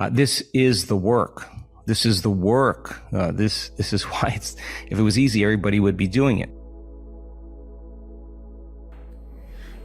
This is the work. This is the work. This is why if it was easy, everybody would be doing it.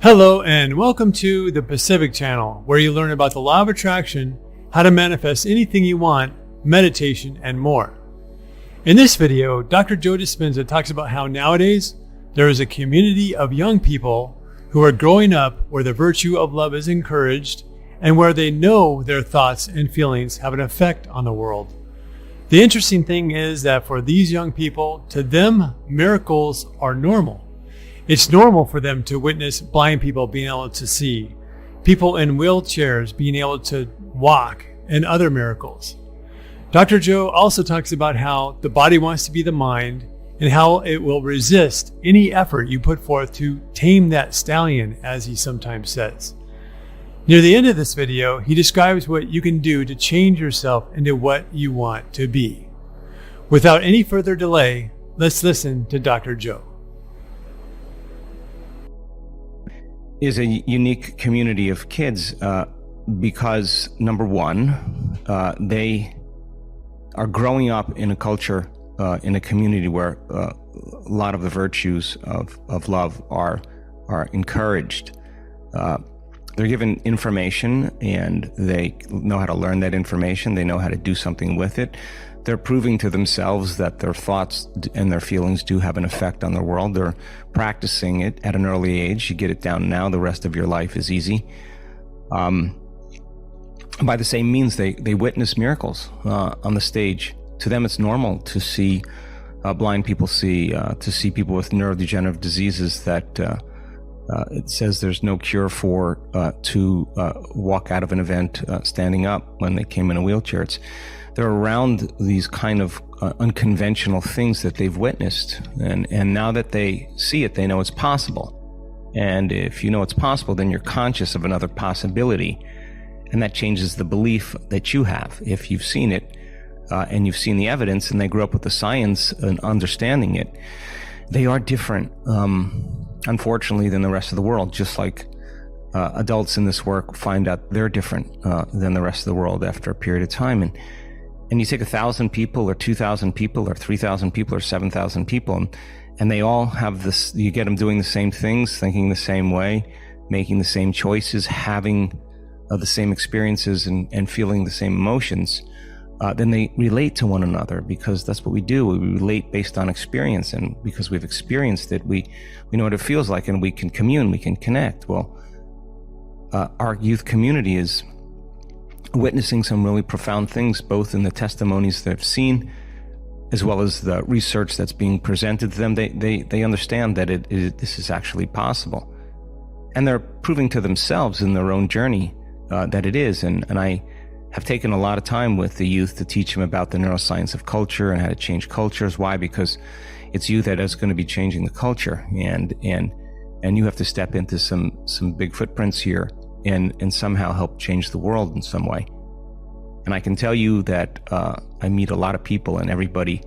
Hello and welcome to the Pacific Channel, where you learn about the law of attraction, how to manifest anything you want, meditation, and more. In this video, Dr. Joe Dispenza talks about how nowadays there is a community of young people who are growing up where the virtue of love is encouraged and where they know their thoughts and feelings have an effect on the world. The interesting thing is that for these young people, to them, miracles are normal. It's normal for them to witness blind people being able to see, people in wheelchairs being able to walk, and other miracles. Dr. Joe also talks about how the body wants to be the mind and how it will resist any effort you put forth to tame that stallion, as he sometimes says. Near the end of this video, he describes what you can do to change yourself into what you want to be. Without any further delay, let's listen to Dr. Joe. Is a unique community of kids because, number one, they are growing up in a culture, in a community where a lot of the virtues of love are encouraged. They're given information and they know how to learn that information. They know how to do something with it. They're proving to themselves that their thoughts and their feelings do have an effect on the world. They're practicing it at an early age. You get it down now, the rest of your life is easy. By the same means, they witness miracles on the stage. To them, it's normal to see blind people see, to see people with neurodegenerative diseases that it says there's no cure for, to walk out of an event standing up when they came in a wheelchair. They're around these kind of unconventional things that they've witnessed. And now that they see it, they know it's possible. And if you know it's possible, then you're conscious of another possibility. And that changes the belief that you have. If you've seen it and you've seen the evidence and they grew up with the science and understanding it, they are different, unfortunately, than the rest of the world. Just like adults in this work find out they're different than the rest of the world after a period of time. And you take 1,000 people or 2,000 people or 3,000 people or 7,000 people, and they all have this, you get them doing the same things, thinking the same way, making the same choices, having the same experiences and feeling the same emotions, then they relate to one another, because that's what we do. We relate based on experience, and because we've experienced it, we know what it feels like, and we can commune, we can connect. Well, our youth community is witnessing some really profound things, both in the testimonies they've seen, as well as the research that's being presented to them. They understand that this is actually possible. And they're proving to themselves in their own journey that it is. And I have taken a lot of time with the youth to teach them about the neuroscience of culture and how to change cultures. Why? Because it's you that is going to be changing the culture. And you have to step into some big footprints here and somehow help change the world in some way. And I can tell you that I meet a lot of people, and everybody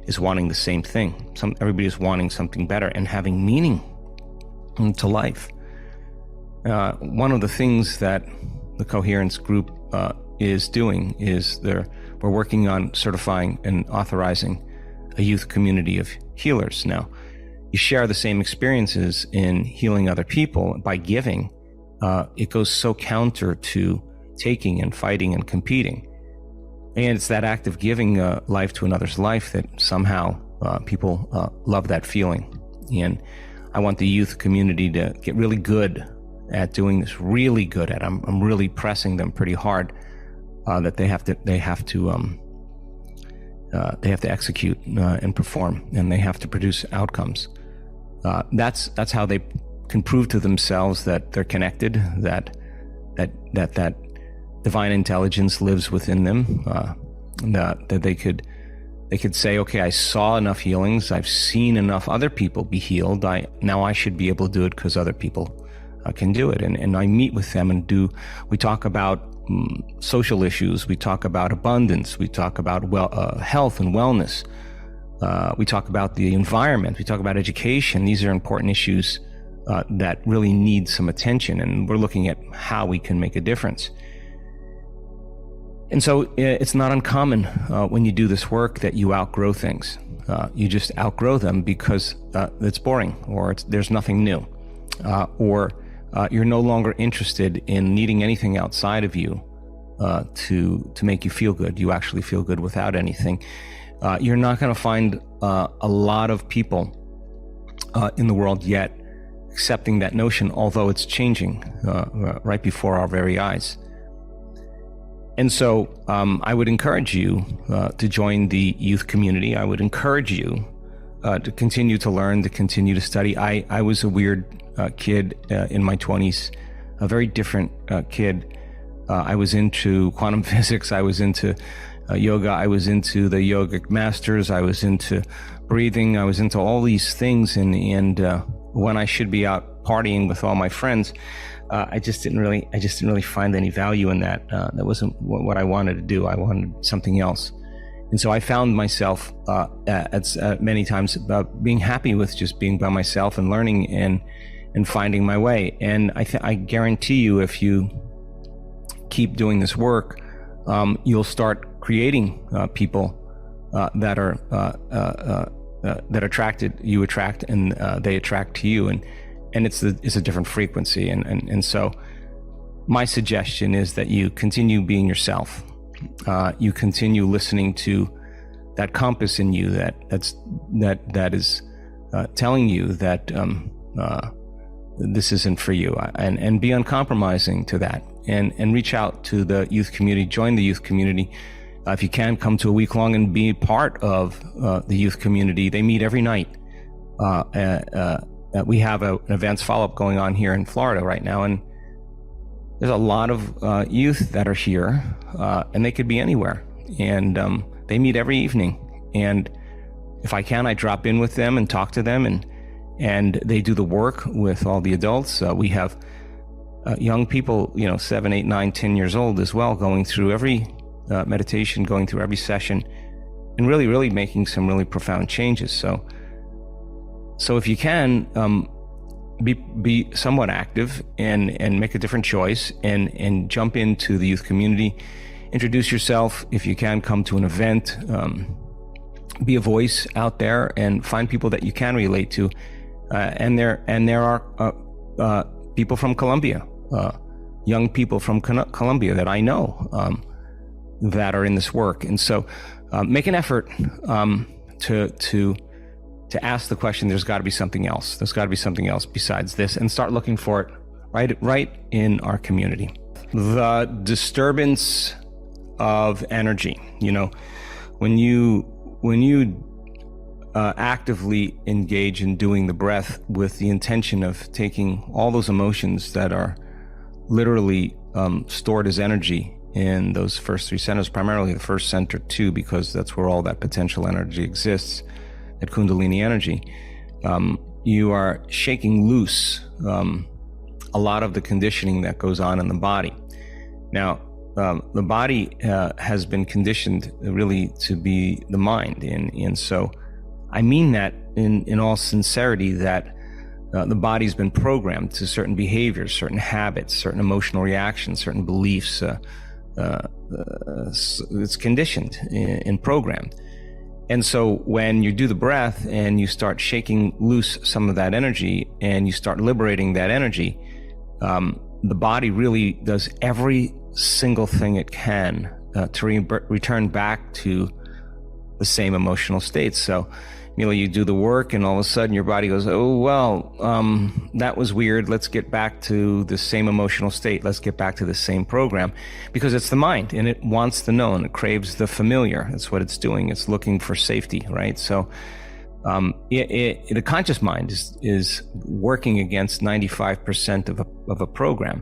is wanting the same thing. Everybody is wanting something better and having meaning to life. One of the things that the Coherence Group is doing is we're working on certifying and authorizing a youth community of healers. Now, you share the same experiences in healing other people by giving. It goes so counter to taking and fighting and competing. And it's that act of giving life to another's life that somehow people love that feeling. And I want the youth community to get really good at doing this, really good at it. I'm really pressing them pretty hard that they have to execute and perform, and they have to produce outcomes. That's how they can prove to themselves that they're connected, that divine intelligence lives within them, that they could say, okay, I saw enough healings, I've seen enough other people be healed, now I should be able to do it because other people can do it. And I meet with them and we talk about social issues, we talk about abundance, we talk about health and wellness, we talk about the environment, we talk about education. These are important issues that really need some attention, and we're looking at how we can make a difference. And so it's not uncommon when you do this work that you outgrow things. You just outgrow them because it's boring, or there's nothing new, or you're no longer interested in needing anything outside of you to make you feel good. You actually feel good without anything. You're not going to find a lot of people in the world yet accepting that notion, although it's changing right before our very eyes. And so I would encourage you to join the youth community. I would encourage you to continue to learn, to continue to study. I was a weird kid in my 20s, a very different kid. I was into quantum physics. I was into yoga. I was into the yogic masters. I was into breathing. I was into all these things. And when I should be out partying with all my friends, I just didn't really find any value in that. That wasn't what I wanted to do. I wanted something else. And so I found myself at many times being happy with just being by myself and learning and finding my way. And I guarantee you, if you keep doing this work, you'll start creating people that are you attract, and they attract to you. And it's a different frequency. And so my suggestion is that you continue being yourself. You continue listening to that compass in you that is telling you that this isn't for you, and be uncompromising to that, and reach out to the youth community. Join the youth community. If you can, come to a week long and be part of the youth community. They meet every night. We have an events follow-up going on here in Florida right now, and there's a lot of youth that are here, and they could be anywhere, and they meet every evening. And if I can, I drop in with them and talk to them, and they do the work with all the adults. We have young people, 7, 8, 9, 10 years old as well, going through every meditation, going through every session, and really, really making some really profound changes. So if you can, be somewhat active and make a different choice and jump into the youth community. Introduce yourself. If you can, come to an event. Be a voice out there and find people that you can relate to. And there are people from Colombia, young people from Colombia that I know that are in this work. And so make an effort to ask the question, there's got to be something else. There's got to be something else besides this, and start looking for it right in our community. The disturbance of energy, when you actively engage in doing the breath with the intention of taking all those emotions that are literally stored as energy in those first 3 centers, primarily the first center 2, because that's where all that potential energy exists, that Kundalini energy, you are shaking loose a lot of the conditioning that goes on in the body. Now, the body has been conditioned really to be the mind, and so I mean that in all sincerity, that the body's been programmed to certain behaviors, certain habits, certain emotional reactions, certain beliefs. It's conditioned and programmed. And so when you do the breath and you start shaking loose some of that energy and you start liberating that energy, the body really does every single thing it can to return back to the same emotional state. So, you do the work and all of a sudden your body goes, oh, well, that was weird. Let's get back to the same emotional state. Let's get back to the same program, because it's the mind and it wants the known. It craves the familiar. That's what it's doing. It's looking for safety, right? So the conscious mind is working against 95% of a program.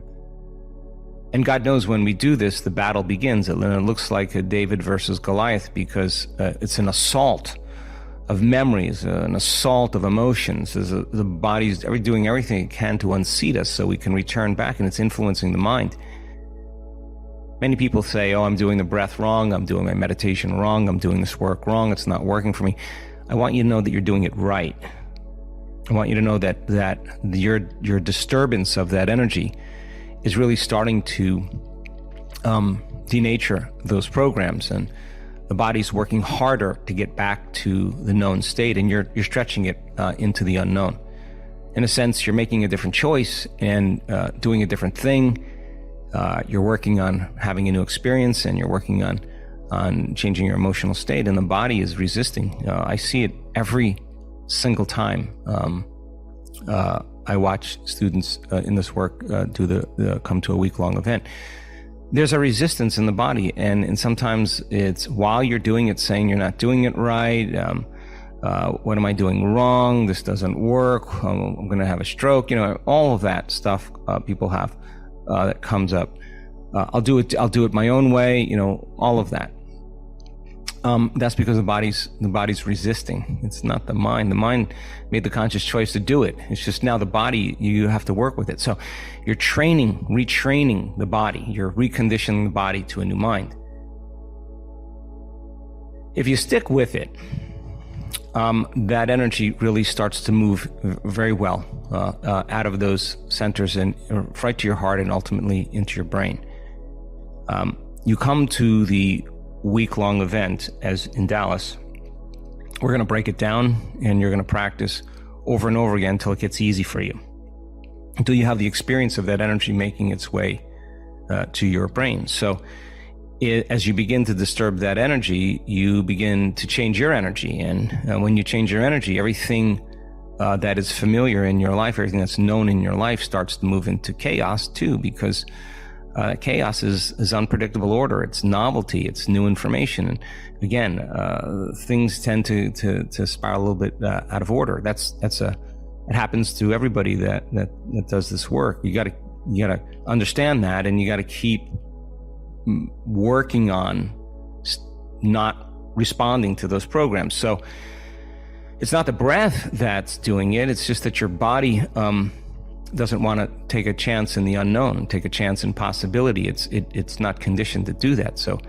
And God knows when we do this, the battle begins. It looks like a David versus Goliath, because it's an assault of memories, an assault of emotions. The body's doing everything it can to unseat us so we can return back, and it's influencing the mind. Many people say, oh, I'm doing the breath wrong, I'm doing my meditation wrong, I'm doing this work wrong, it's not working for me. I want you to know that you're doing it right. I want you to know that your disturbance of that energy is really starting to denature those programs, and the body's working harder to get back to the known state, and you're stretching it into the unknown. In a sense, you're making a different choice and doing a different thing. You're working on having a new experience, and you're working on changing your emotional state, and the body is resisting. I see it every single time I watch students in this work do the come to a week-long event. There's a resistance in the body, and sometimes it's while you're doing it, saying you're not doing it right. What am I doing wrong? This doesn't work. I'm going to have a stroke. All of that stuff people have that comes up. I'll do it my own way. All of that. That's because the body's resisting. It's not the mind. The mind made the conscious choice to do it. It's just now the body, you have to work with it. So you're retraining the body. You're reconditioning the body to a new mind. If you stick with it, that energy really starts to move very well out of those centers and right to your heart and ultimately into your brain. You come to the week-long event as in Dallas. We're going to break it down, and you're going to practice over and over again until it gets easy for you, until you have the experience of that energy making its way to your brain. So as you begin to disturb that energy, you begin to change your energy. And when you change your energy, everything that is familiar in your life, everything that's known in your life starts to move into chaos too, because chaos is unpredictable order. It's novelty. It's new information. And again, things tend to spiral a little bit out of order. It happens to everybody that does this work. You got to understand that, and you got to keep working on not responding to those programs. So it's not the breath that's doing it. It's just that your body doesn't want to take a chance in the unknown, take a chance in possibility. It's not conditioned to do that. So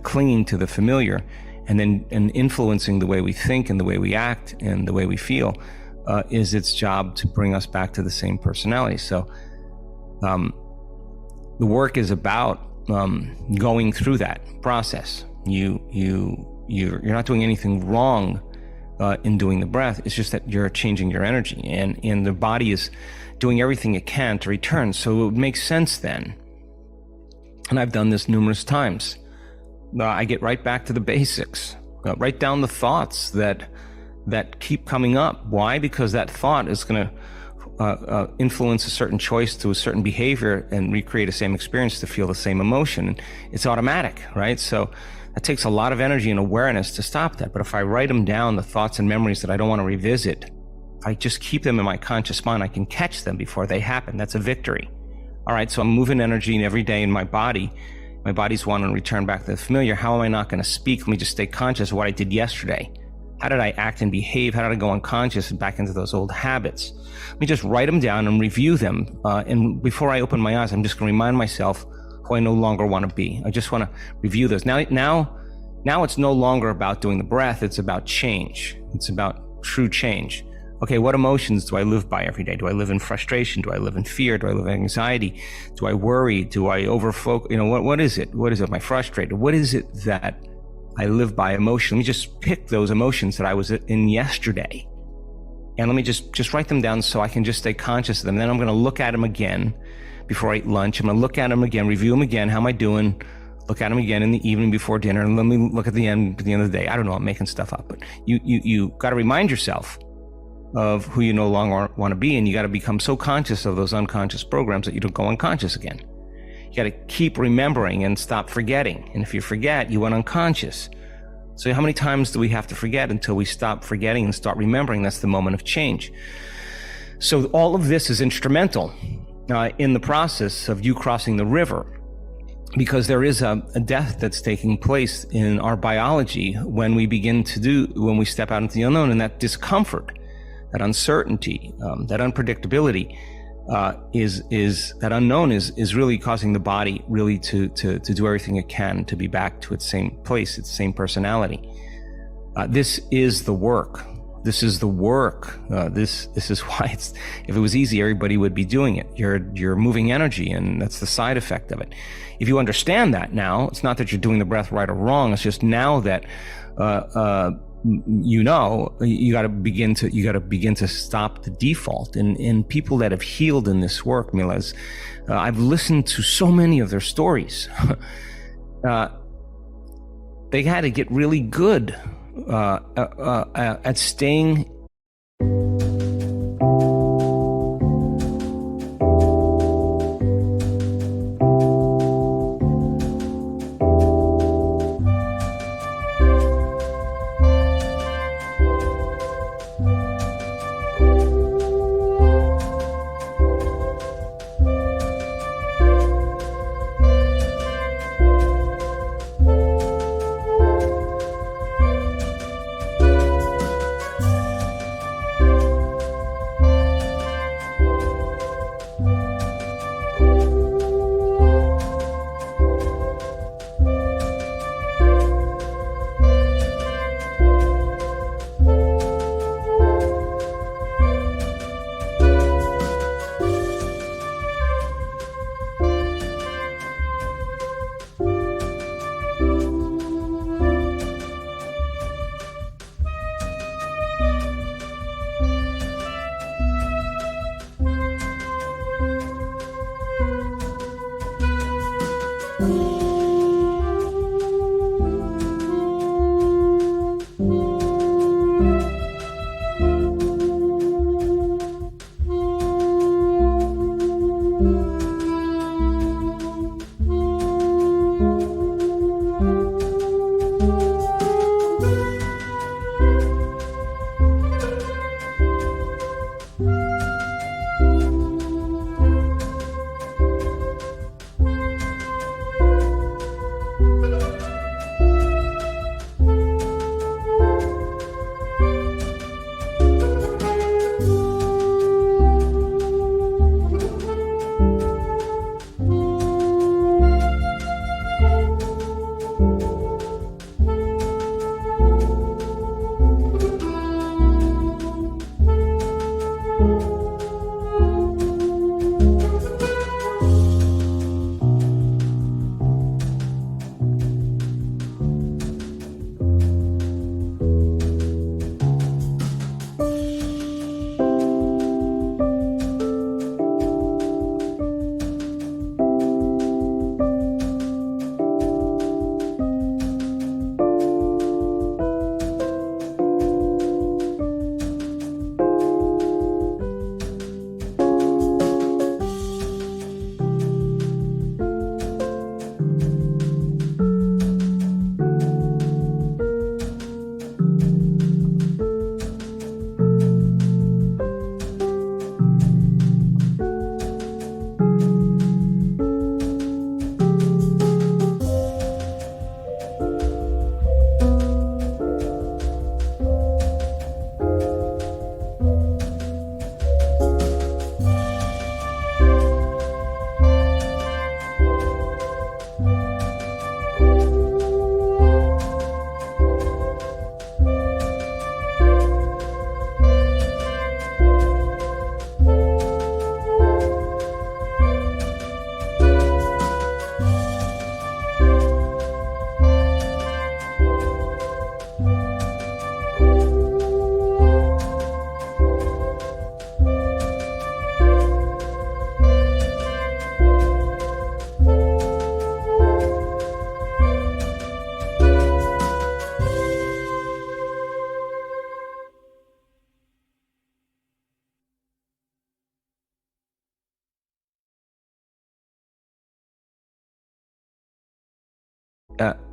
clinging to the familiar and influencing the way we think and the way we act and the way we feel is its job to bring us back to the same personality. So the work is about going through that process. You're not doing anything wrong in doing the breath. It's just that you're changing your energy, and the body is doing everything it can to return. So it makes sense then. And I've done this numerous times. I get right back to the basics. Write down the thoughts that keep coming up. Why? Because that thought is going to influence a certain choice to a certain behavior and recreate the same experience to feel the same emotion. And it's automatic, right? So that takes a lot of energy and awareness to stop that. But if I write them down, the thoughts and memories that I don't want to revisit, if I just keep them in my conscious mind, I can catch them before they happen. That's a victory. All right, so I'm moving energy every day in my body. My body's wanting to return back to the familiar. How am I not going to speak? Let me just stay conscious of what I did yesterday. How did I act and behave? How did I go unconscious and back into those old habits? Let me just write them down and review them. And before I open my eyes, I'm just going to remind myself who I no longer want to be. I just want to review those. Now it's no longer about doing the breath. It's about change. It's about true change. Okay, what emotions do I live by every day? Do I live in frustration? Do I live in fear? Do I live in anxiety? Do I worry? Do I overfocus? What is it? What is it? Am I frustrated? What is it that I live by emotionally? Let me just pick those emotions that I was in yesterday. And let me just write them down so I can just stay conscious of them. Then I'm going to look at them again before I eat lunch. I'm going to look at them again, review them again. How am I doing? Look at them again in the evening before dinner. And let me look at the end of the day. I don't know. I'm making stuff up. But you got to remind yourself of who you no longer want to be. And you got to become so conscious of those unconscious programs that you don't go unconscious again. You got to keep remembering and stop forgetting. And if you forget, you went unconscious. So how many times do we have to forget until we stop forgetting and start remembering? That's the moment of change. So all of this is instrumental in the process of you crossing the river, because there is a death that's taking place in our biology when we step out into the unknown, and that discomfort, that uncertainty, that unpredictability, is that unknown is really causing the body really to do everything it can to be back to its same place, its same personality. This is the work. This is the work. This is why if it was easy, everybody would be doing it. You're moving energy, and that's the side effect of it. If you understand that now, it's not that you're doing the breath right or wrong. It's just now that you got to begin to stop the default. And people that have healed in this work, Milas, I've listened to so many of their stories. They had to get really good at staying.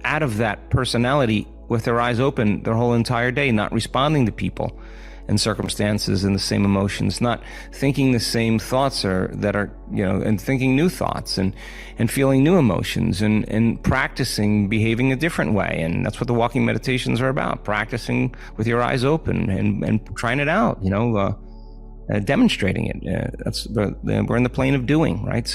Out of that personality with their eyes open their whole entire day, not responding to people and circumstances and the same emotions, not thinking the same thoughts and thinking new thoughts and feeling new emotions and practicing behaving a different way. And that's what the walking meditations are about, practicing with your eyes open and trying it out, demonstrating it. We're in the plane of doing, right?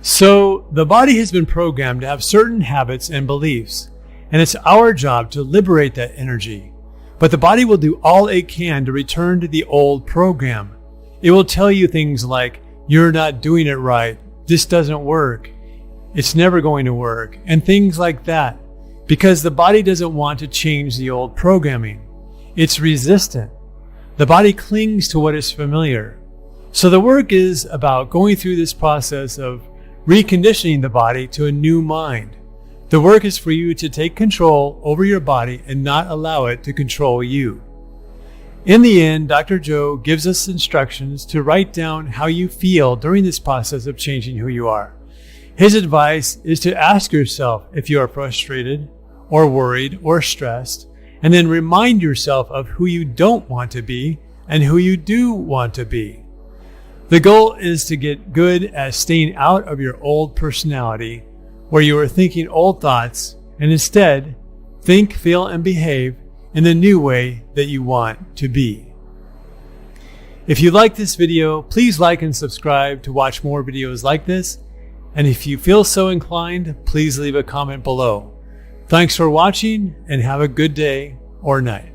So the body has been programmed to have certain habits and beliefs, and it's our job to liberate that energy. But the body will do all it can to return to the old program. It will tell you things like, "You're not doing it right. This doesn't work. It's never going to work," and things like that, because the body doesn't want to change the old programming. It's resistant. The body clings to what is familiar. So the work is about going through this process of reconditioning the body to a new mind. The work is for you to take control over your body and not allow it to control you. In the end, Dr. Joe gives us instructions to write down how you feel during this process of changing who you are. His advice is to ask yourself if you are frustrated or worried or stressed, and then remind yourself of who you don't want to be and who you do want to be. The goal is to get good at staying out of your old personality, where you are thinking old thoughts, and instead think, feel, and behave in the new way that you want to be. If you like this video, please like and subscribe to watch more videos like this. And if you feel so inclined, please leave a comment below. Thanks for watching, and have a good day or night.